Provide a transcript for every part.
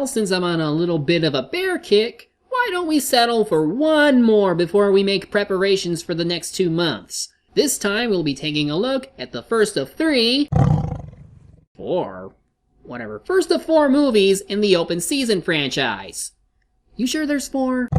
well, since I'm on a little bit of a bear kick, why don't we settle for one more before we make preparations for the next 2 months? This time we'll be taking a look at the first of 4 movies in the Open Season franchise. You sure there's 4?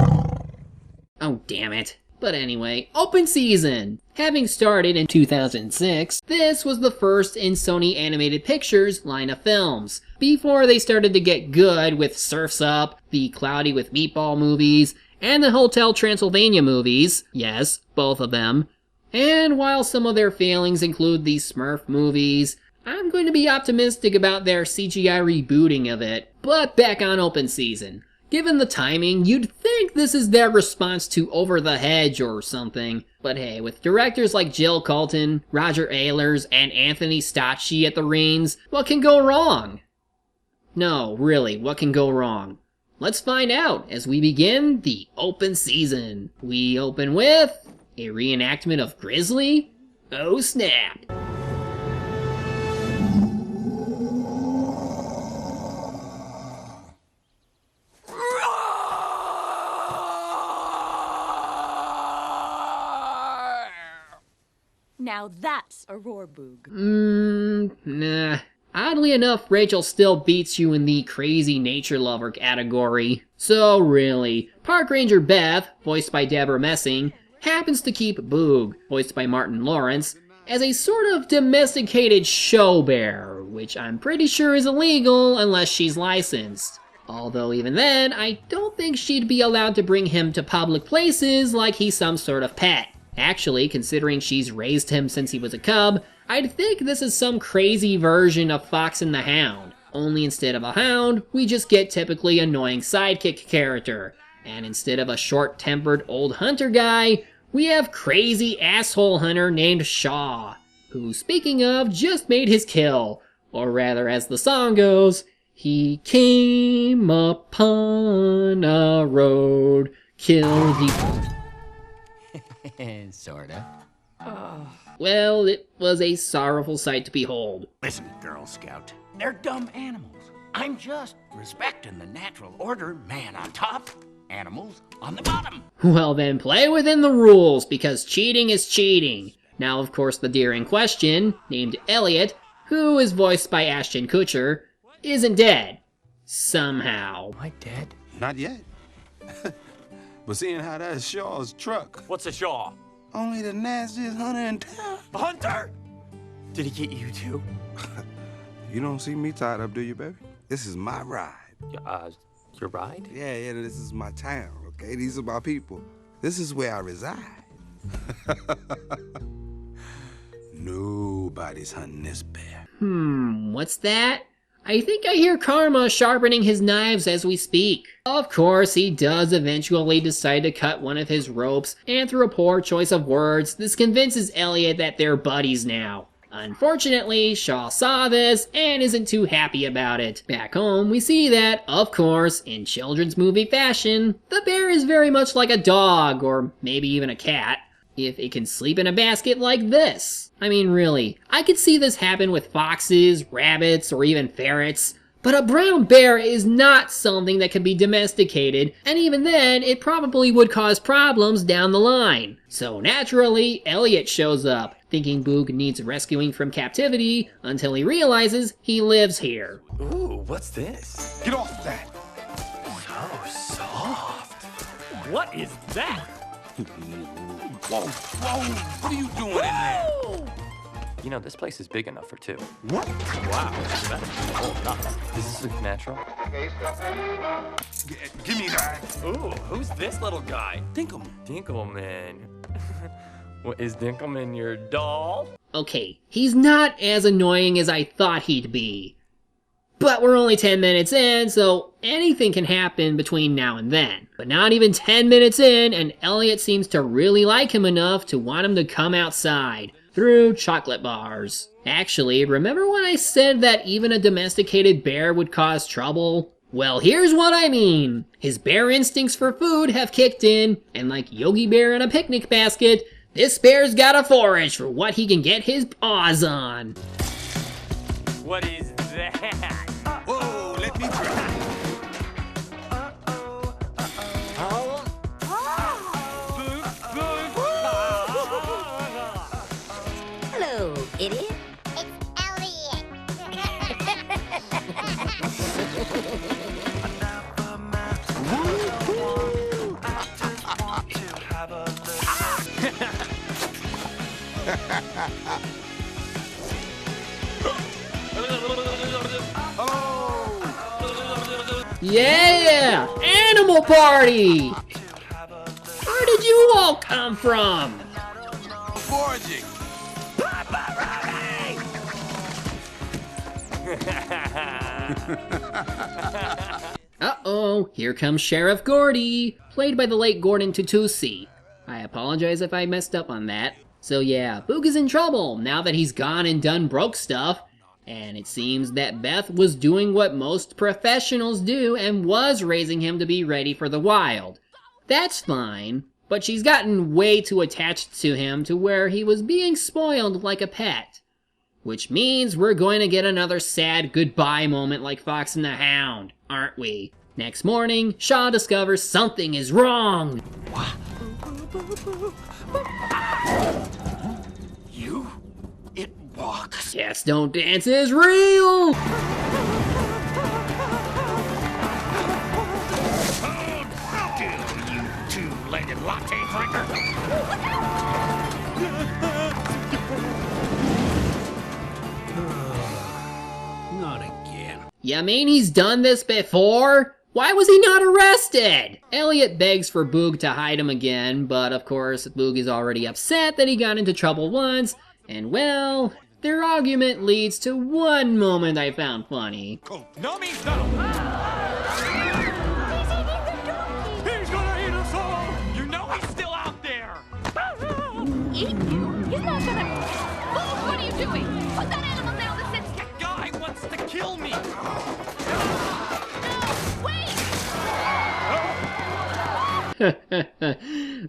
Oh, damn it. But anyway, Open Season. Having started in 2006, this was the first in Sony Animated Pictures line of films, before they started to get good with Surf's Up, the Cloudy with Meatball movies, and the Hotel Transylvania movies. Yes, both of them. And while some of their failings include the Smurf movies, I'm going to be optimistic about their CGI rebooting of it. But back on Open Season. Given the timing, you'd think this is their response to Over the Hedge or something. But hey, with directors like Jill Colton, Roger Ehlers, and Anthony Stacchi at the reins, what can go wrong? No, really, what can go wrong? Let's find out as we begin the Open Season. We open with a reenactment of Grizzly? Oh snap! Now that's a roar boog. Nah. Oddly enough, Rachel still beats you in the crazy nature lover category. So really, Park Ranger Beth, voiced by Deborah Messing, happens to keep Boog, voiced by Martin Lawrence, as a sort of domesticated show bear, which I'm pretty sure is illegal unless she's licensed. Although even then, I don't think she'd be allowed to bring him to public places like he's some sort of pet. Actually, considering she's raised him since he was a cub, I'd think this is some crazy version of Fox and the Hound. Only instead of a hound, we just get typically annoying sidekick character. And instead of a short-tempered old hunter guy, we have crazy asshole hunter named Shaw, who, speaking of, just made his kill. Or rather, as the song goes, he came upon a road, killed the... Sorta. Well, it was a sorrowful sight to behold. Listen, Girl Scout, they're dumb animals. I'm just respecting the natural order, man on top, animals on the bottom. Well then, play within the rules, because cheating is cheating. Now, of course, the deer in question, named Elliot, who is voiced by Ashton Kutcher, isn't dead. Somehow. Am I dead? Not yet. But seeing how that's Shaw's truck. What's a Shaw? Only the nastiest hunter in town. A hunter? Did he get you too? You don't see me tied up, do you, baby? This is my ride. Your ride? Yeah, this is my town, okay? These are my people. This is where I reside. Nobody's hunting this bear. What's that? I think I hear Karma sharpening his knives as we speak. Of course, he does eventually decide to cut one of his ropes, and through a poor choice of words, this convinces Elliot that they're buddies now. Unfortunately, Shaw saw this and isn't too happy about it. Back home, we see that, of course, in children's movie fashion, the bear is very much like a dog, or maybe even a cat, if it can sleep in a basket like this. I mean, really, I could see this happen with foxes, rabbits, or even ferrets, but a brown bear is not something that can be domesticated, and even then, it probably would cause problems down the line. So naturally, Elliot shows up, thinking Boog needs rescuing from captivity, until he realizes he lives here. Ooh, what's this? Get off that! So soft. What is that? Whoa, what are you doing in there? You know, this place is big enough for 2. What? Wow, is this supernatural? Give me that. Ooh, who's this little guy? Dinkelman. Dinkelman. What, is Dinkelman your doll? Okay, he's not as annoying as I thought he'd be. But we're only 10 minutes in, so anything can happen between now and then. But not even 10 minutes in, and Elliot seems to really like him enough to want him to come outside, through chocolate bars. Actually, remember when I said that even a domesticated bear would cause trouble? Well, here's what I mean. His bear instincts for food have kicked in, and like Yogi Bear in a picnic basket, this bear's gotta forage for what he can get his paws on. What is that? Whoa, let me try. Yeah! Animal party! Where did you all come from? Foraging. Uh-oh, here comes Sheriff Gordy, played by the late Gordon Tutusi. I apologize if I messed up on that. So yeah, Boog is in trouble now that he's gone and done broke stuff. And it seems that Beth was doing what most professionals do and was raising him to be ready for the wild. That's fine, but she's gotten way too attached to him to where he was being spoiled like a pet. Which means we're going to get another sad goodbye moment like Fox and the Hound, aren't we? Next morning, Shaw discovers something is wrong. You? It walks. Cats Don't Dance is real! How do you two-legged latte drinker? Not again. You mean he's done this before? Why was he not arrested? Elliot begs for Boog to hide him again, but of course, Boog is already upset that he got into trouble once, and well, their argument leads to one moment I found funny. No means no. He's gonna eat us all. You know he's still out there. Eat you? He's not gonna... Oh, what are you doing? Put that animal down the sits. The guy wants to kill me. No, wait!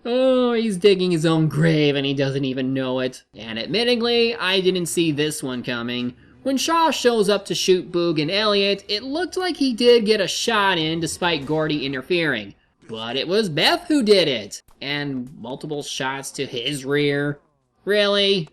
Oh, he's digging his own grave and he doesn't even know it. And admittingly, I didn't see this one coming. When Shaw shows up to shoot Boog and Elliot, it looked like he did get a shot in despite Gordy interfering. But it was Beth who did it. And multiple shots to his rear. Really?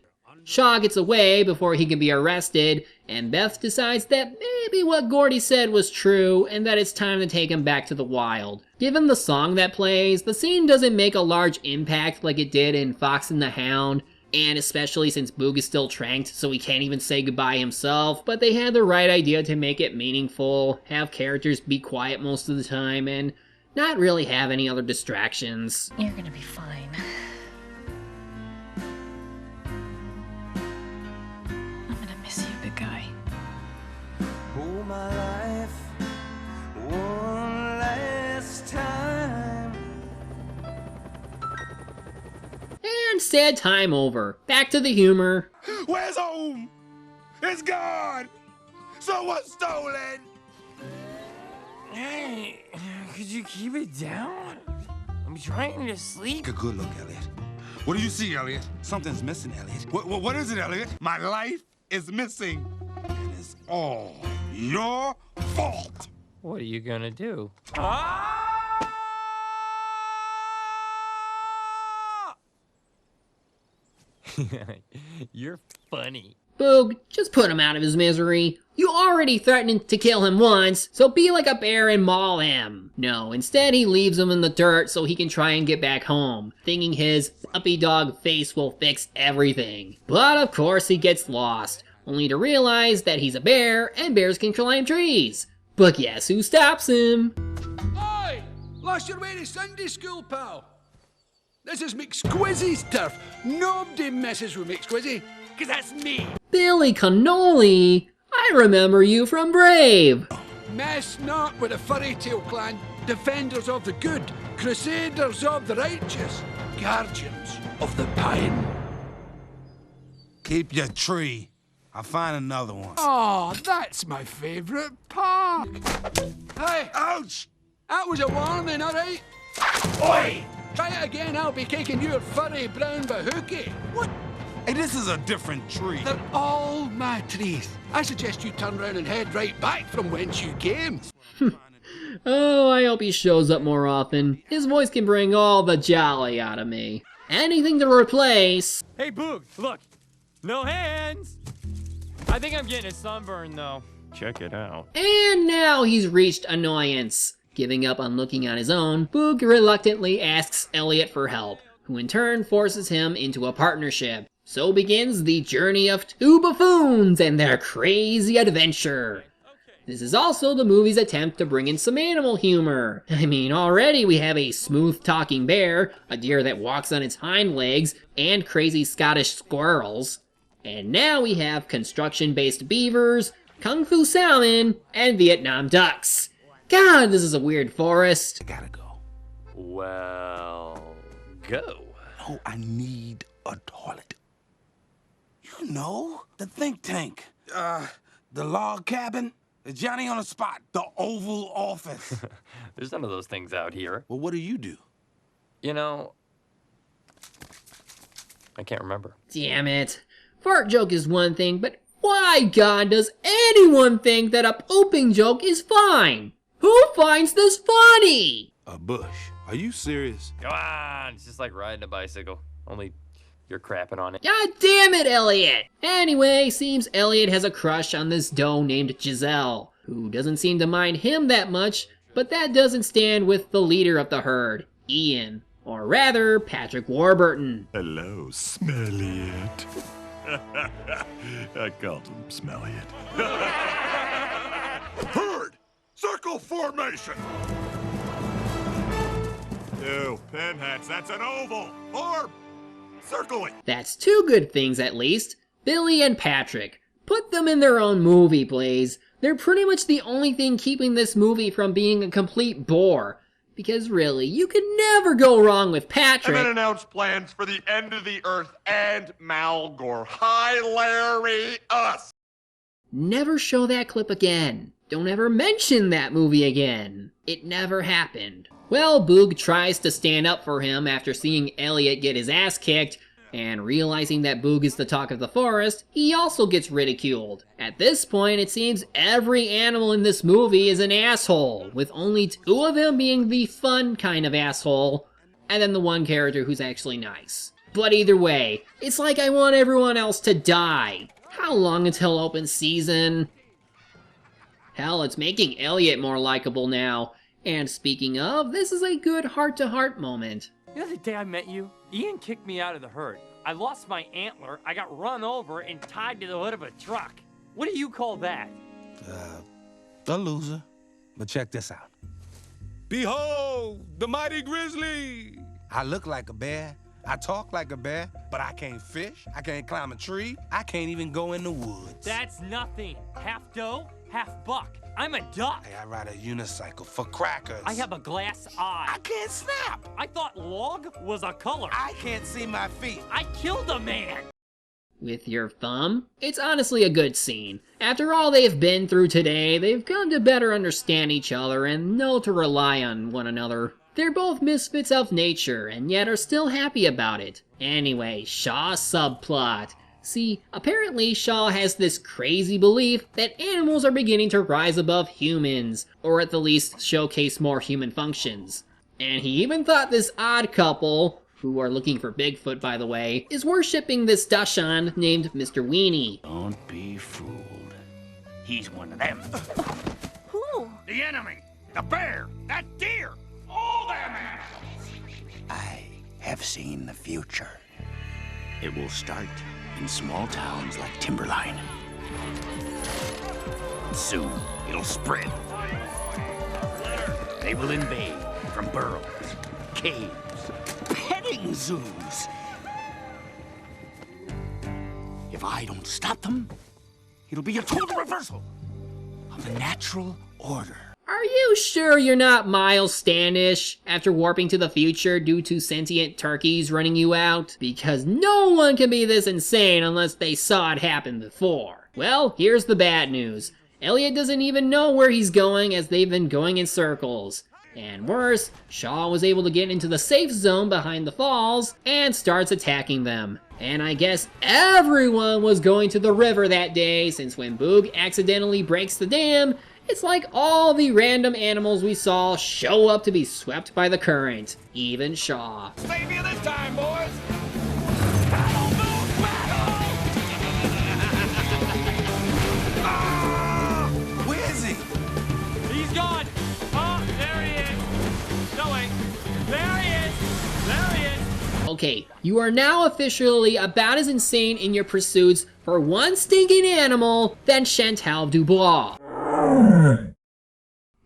Shaw gets away before he can be arrested, and Beth decides that maybe what Gordy said was true and that it's time to take him back to the wild. Given the song that plays, the scene doesn't make a large impact like it did in Fox and the Hound, and especially since Boog is still tranked so he can't even say goodbye himself, but they had the right idea to make it meaningful, have characters be quiet most of the time, and not really have any other distractions. You're gonna be fine. I'm gonna miss you, big guy. Hold my life one last time. And sad time over. Back to the humor. Where's home? It's gone. Someone stole it. Hey, could you keep it down? I'm trying to sleep. Take a good look, Elliot. What do you see, Elliot? Something's missing, Elliot. What is it, Elliot? My life is missing. And it's all your fault. What are you gonna do? You're funny. Boog, just put him out of his misery. You already threatened to kill him once, so be like a bear and maul him. No, instead he leaves him in the dirt so he can try and get back home, thinking his puppy dog face will fix everything. But of course he gets lost, only to realize that he's a bear and bears can climb trees. But guess who stops him? Oi! Lost your way to Sunday school, pal. This is McSquizzy's turf. Nobody messes with McSquizzy, 'cause that's me. Billy Cannoli? I remember you from Brave. Mess not with the Furry Tail Clan, defenders of the good, crusaders of the righteous, guardians of the pine. Keep your tree. I'll find another one. Oh, that's my favourite park. Hey, Ouch! that was a warning, all right? Oi! Try it again, I'll be kicking your furry brown bahookie. What? Hey, this is a different tree. They're all my trees. I suggest you turn round and head right back from whence you came. Oh, I hope he shows up more often. His voice can bring all the jolly out of me. Anything to replace. Hey, Boog, look. No hands. I think I'm getting a sunburn, though. Check it out. And now he's reached annoyance. Giving up on looking on his own, Boog reluctantly asks Elliot for help, who in turn forces him into a partnership. So begins the journey of two buffoons and their crazy adventure. This is also the movie's attempt to bring in some animal humor. I mean, already we have a smooth-talking bear, a deer that walks on its hind legs, and crazy Scottish squirrels. And now we have construction-based beavers, kung fu salmon, and Vietnam ducks. God, this is a weird forest. I gotta go. Well, go. Oh, I need a toilet. You know, the think tank. The log cabin. The Johnny on the spot. The Oval Office. There's none of those things out here. Well, what do you do? You know, I can't remember. Damn it. Fart joke is one thing, but why, God, does anyone think that a pooping joke is fine? Who finds this funny? A bush. Are you serious? Come on, it's just like riding a bicycle. Only you're crapping on it. God damn it, Elliot! Anyway, seems Elliot has a crush on this doe named Giselle, who doesn't seem to mind him that much, but that doesn't stand with the leader of the herd, Ian. Or rather, Patrick Warburton. Hello, Smelliot. I called him Smelliot. Herd! Circle formation! Ew, pinheads, that's an oval! Orb! Circle it! That's two good things at least. Billy and Patrick. Put them in their own movie, please. They're pretty much the only thing keeping this movie from being a complete bore. Because really, you could never go wrong with Patrick. And then announce plans for the end of the earth and Malgore. Hilarious! Never show that clip again. Don't ever mention that movie again. It never happened. Well, Boog tries to stand up for him after seeing Elliot get his ass kicked, and realizing that Boog is the talk of the forest, he also gets ridiculed. At this point, it seems every animal in this movie is an asshole, with only two of them being the fun kind of asshole, and then the one character who's actually nice. But either way, it's like I want everyone else to die. How long until open season? Hell, it's making Elliot more likable now. And speaking of, this is a good heart-to-heart moment. You know the day I met you? Ian kicked me out of the herd. I lost my antler, I got run over and tied to the hood of a truck. What do you call that? A loser. But check this out. Behold, the mighty grizzly! I look like a bear. I talk like a bear, but I can't fish. I can't climb a tree. I can't even go in the woods. That's nothing. Half doe, half buck. I'm a duck. Hey, I ride a unicycle for crackers. I have a glass eye. I can't snap. I thought log was a color. I can't see my feet. I killed a man. With your thumb? It's honestly a good scene. After all they've been through today, they've come to better understand each other and know to rely on one another. They're both misfits of nature, and yet are still happy about it. Anyway, Shaw's subplot. See, apparently Shaw has this crazy belief that animals are beginning to rise above humans, or at the least showcase more human functions. And he even thought this odd couple, who are looking for Bigfoot by the way, is worshipping this Dachshund named Mr. Weenie. Don't be fooled. He's one of them. Who? The enemy, the bear, that deer, all them animals. I have seen the future. It will start in small towns like Timberline. Soon, it'll spread. They will invade from burrows, caves, petting zoos. If I don't stop them, it'll be a total reversal of the natural order. Are you sure you're not Miles Standish after warping to the future due to sentient turkeys running you out? Because no one can be this insane unless they saw it happen before. Well, here's the bad news. Elliot doesn't even know where he's going as they've been going in circles. And worse, Shaw was able to get into the safe zone behind the falls and starts attacking them. And I guess everyone was going to the river that day since when Boog accidentally breaks the dam, it's like all the random animals we saw show up to be swept by the current, even Shaw. Save you this time, boys. Where is he? He's gone. Oh, there he is. No, wait. There he is. There he is. Okay, you are now officially about as insane in your pursuits for one stinking animal than Chantal Dubois.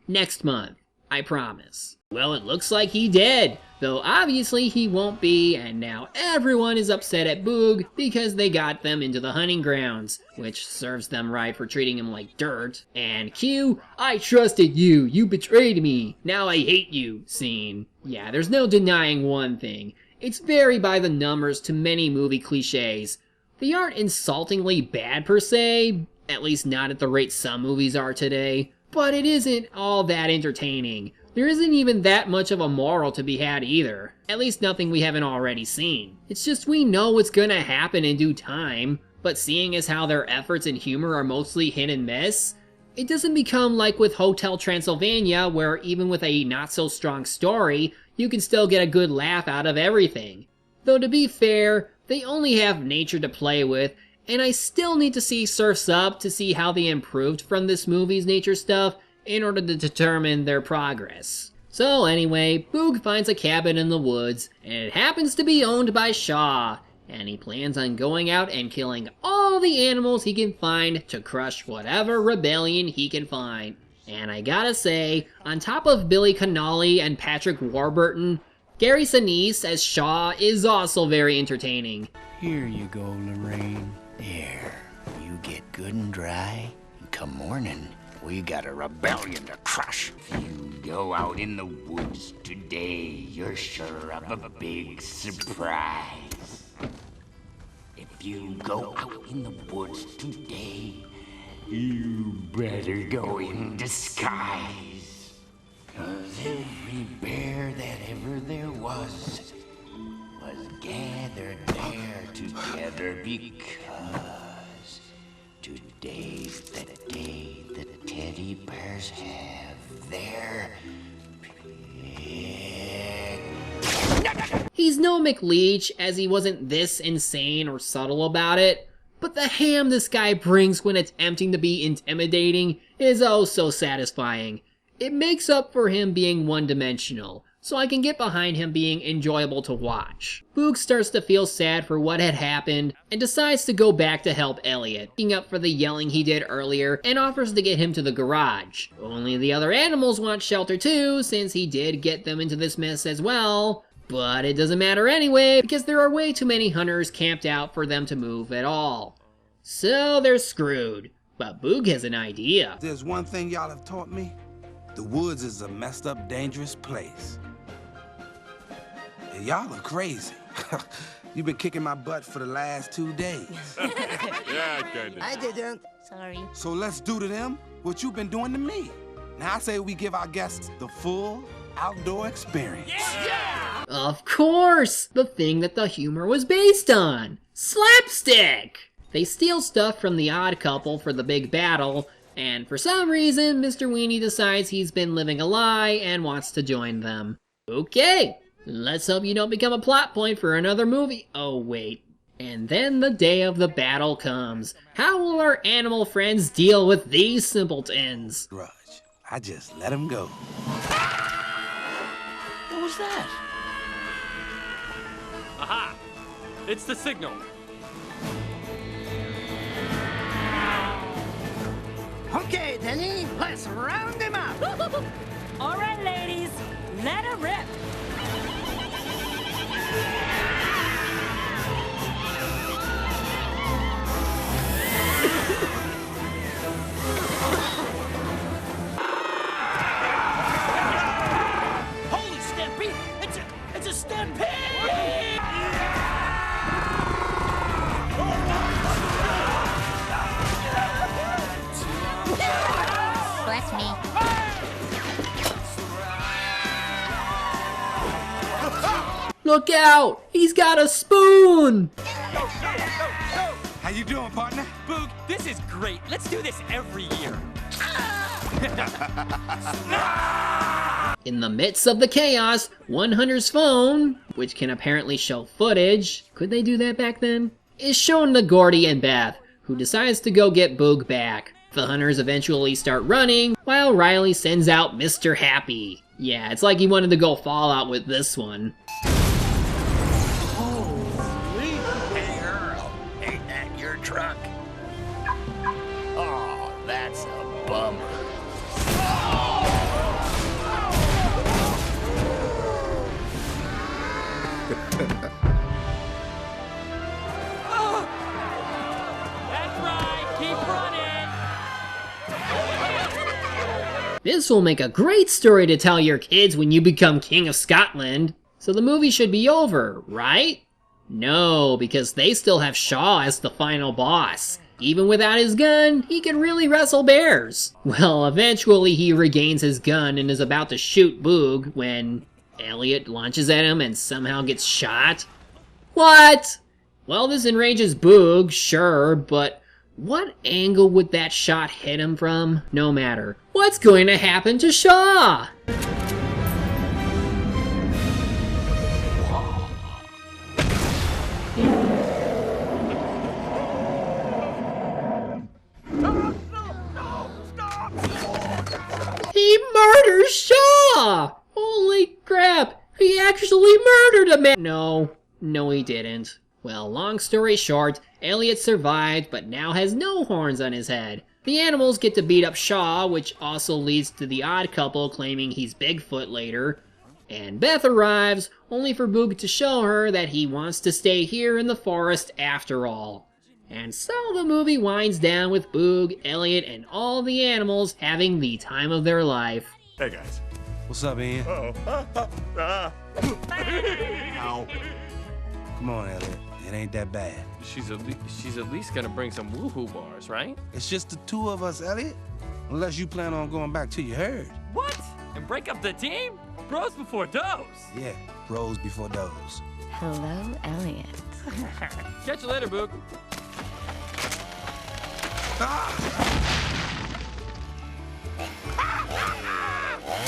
Next month, I promise. Well, it looks like he did, though obviously he won't be, and now everyone is upset at Boog because they got them into the hunting grounds, which serves them right for treating him like dirt. And cue, I trusted you, you betrayed me, now I hate you scene. Yeah, there's no denying one thing. It's very by the numbers to many movie cliches. They aren't insultingly bad per se, at least not at the rate some movies are today, but it isn't all that entertaining. There isn't even that much of a moral to be had either. At least nothing we haven't already seen. It's just we know what's gonna happen in due time, but seeing as how their efforts and humor are mostly hit and miss, it doesn't become like with Hotel Transylvania, where even with a not so strong story, you can still get a good laugh out of everything. Though to be fair, they only have nature to play with, and I still need to see Surf's Up to see how they improved from this movie's nature stuff in order to determine their progress. So anyway, Boog finds a cabin in the woods, and it happens to be owned by Shaw, and he plans on going out and killing all the animals he can find to crush whatever rebellion he can find. And I gotta say, on top of Billy Connolly and Patrick Warburton, Gary Sinise as Shaw is also very entertaining. Here you go, Lorraine. There, you get good and dry, and come morning, we got a rebellion to crush. If you go out in the woods today, you're sure of a big surprise. If you go out in the woods today, you better go in disguise. 'Cause every bear that ever there was gathered there together because today's the day the teddy bears have their pick. He's no McLeach, as he wasn't this insane or subtle about it, but the ham this guy brings when attempting to be intimidating is oh so satisfying. It makes up for him being one-dimensional, so I can get behind him being enjoyable to watch. Boog starts to feel sad for what had happened and decides to go back to help Elliot, making up for the yelling he did earlier, and offers to get him to the garage. Only the other animals want shelter too, since he did get them into this mess as well. But it doesn't matter anyway, because there are way too many hunters camped out for them to move at all. So they're screwed. But Boog has an idea. There's one thing y'all have taught me. The woods is a messed up, dangerous place. And y'all are crazy. You've been kicking my butt for the last 2 days. Yeah, kinda. I didn't. Sorry. So let's do to them what you've been doing to me. Now I say we give our guests the full outdoor experience. Yeah! Of course! The thing that the humor was based on! Slapstick! They steal stuff from the Odd Couple for the big battle, and for some reason, Mr. Weenie decides he's been living a lie and wants to join them. Okay, let's hope you don't become a plot point for another movie. Oh wait. And then the day of the battle comes. How will our animal friends deal with these simpletons? Grudge. I just let him go. What was that? Aha! It's the signal. Okay, Denny, let's round him up. All right, ladies, let her rip. Holy stampede! It's a stampede! Bless me. Look out! He's got a spoon! How you doing, partner? Boog, this is great. Let's do this every year. In the midst of the chaos, one hunter's phone, which can apparently show footage, could they do that back then? Is shown to Gordy and Beth, who decides to go get Boog back. The hunters eventually start running, while Riley sends out Mr. Happy. Yeah, it's like he wanted to go Fallout with this one. Hey, Earl, ain't that your truck? Oh, that's a bummer. This will make a great story to tell your kids when you become King of Scotland. So the movie should be over, right? No, because they still have Shaw as the final boss. Even without his gun, he can really wrestle bears. Well, eventually he regains his gun and is about to shoot Boog when Elliot launches at him and somehow gets shot. What? Well, this enrages Boog, sure, but what angle would that shot hit him from? No matter. What's going to happen to Shaw? He murders Shaw! Holy crap! He actually murdered a man! No, he didn't. Well, long story short, Elliot survived, but now has no horns on his head. The animals get to beat up Shaw, which also leads to the odd couple claiming he's Bigfoot later. And Beth arrives, only for Boog to show her that he wants to stay here in the forest after all. And so the movie winds down with Boog, Elliot, and all the animals having the time of their life. Hey, guys. What's up, Ian? Uh-oh. Ow. Come on, Elliot. It ain't that bad. She's at least gonna bring some woohoo bars, right? It's just the two of us, Elliot. Unless you plan on going back to your herd. What? And break up the team? Bros before does. Yeah, bros before those. Hello, Elliot. Catch you later, Boog.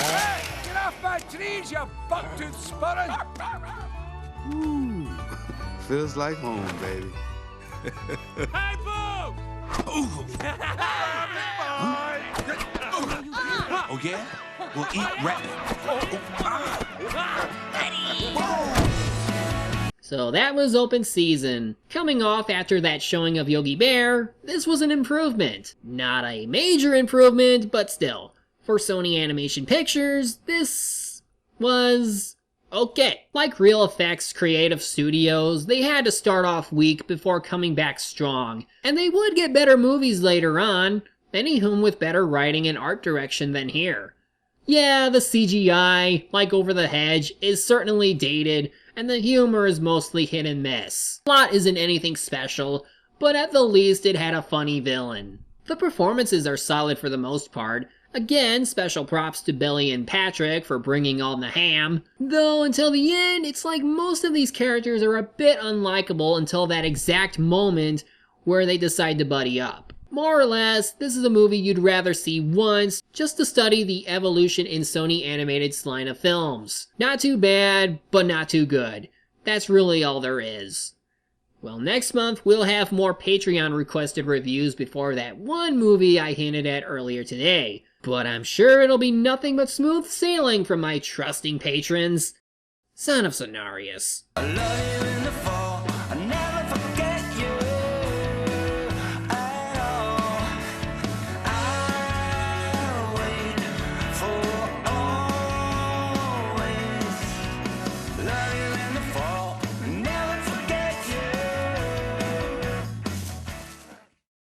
Hey, get off my trees, you buck-tooth spurrin'! Ooh, feels like home, baby. Hey, Boog! Oh, yeah? We'll eat rabbit. So that was open season. Coming off after that showing of Yogi Bear, this was an improvement. Not a major improvement, but still. For Sony Animation Pictures, this was okay. Like Real Effects Creative Studios, they had to start off weak before coming back strong. And they would get better movies later on, many of whom with better writing and art direction than here. Yeah, the CGI, like Over the Hedge, is certainly dated, and the humor is mostly hit and miss. The plot isn't anything special, but at the least it had a funny villain. The performances are solid for the most part. Again, special props to Billy and Patrick for bringing on the ham. Though until the end, it's like most of these characters are a bit unlikable until that exact moment where they decide to buddy up. More or less, this is a movie you'd rather see once, just to study the evolution in Sony Animated's line of films. Not too bad, but not too good. That's really all there is. Well, next month we'll have more Patreon requested reviews before that one movie I hinted at earlier today. But I'm sure it'll be nothing but smooth sailing from my trusting patrons. Son of Cenarius. I love you.